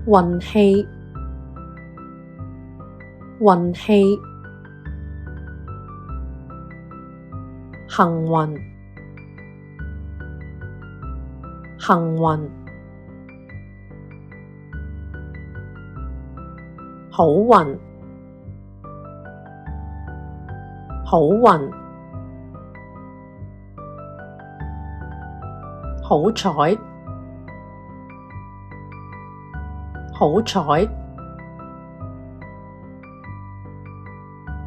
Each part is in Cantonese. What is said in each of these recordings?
運氣，運氣，幸運，幸運，好運，好運，好彩，好彩，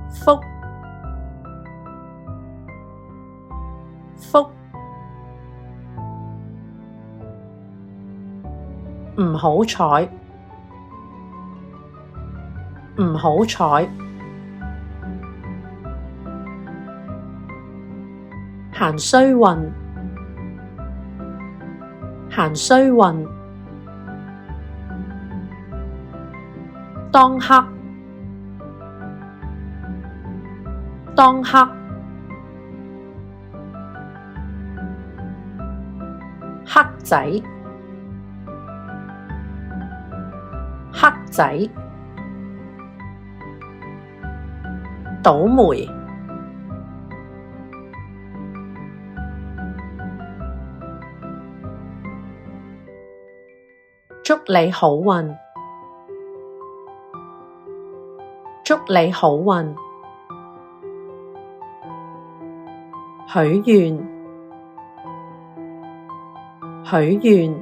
福，福，唔好彩，唔好彩，行衰運，行衰運，當刻，當刻，黑仔，黑仔，倒霉，祝你好運，祝你好運，許願，許願，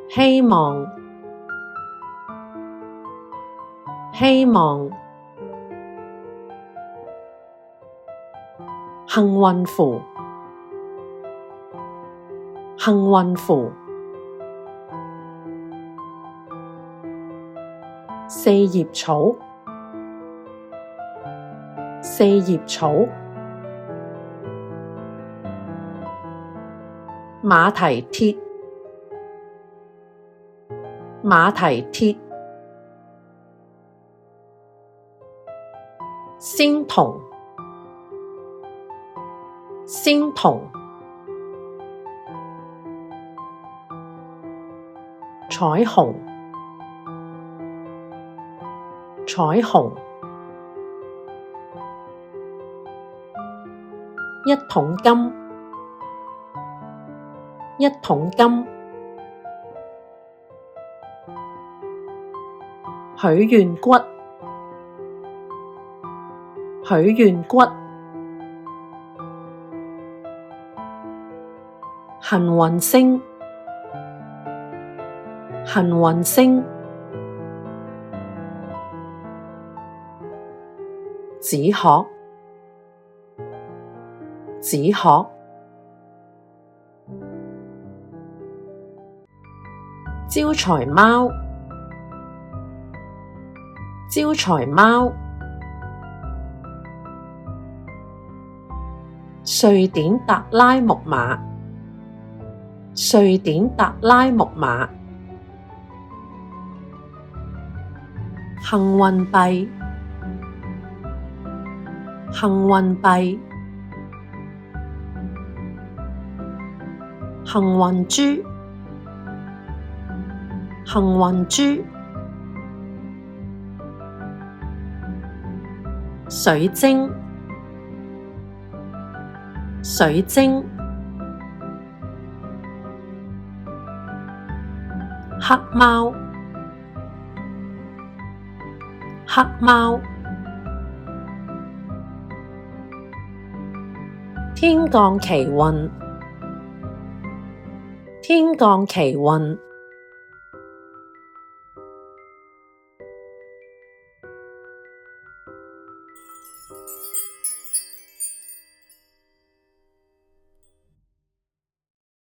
希望，希望，幸運符，幸運符，四葉草，四葉草，馬蹄鐵，馬蹄鐵，仙童，仙童，彩虹，彩虹，一桶金，一桶金，許願骨，許願骨，幸運星，幸運星，紙殼，紙殼，招財貓，招財貓，瑞典達拉木馬，瑞典達拉木馬，幸運幣，幸運幣，幸運豬，幸運豬，水晶，水晶，黑貓，黑貓，天降奇運，天降奇運，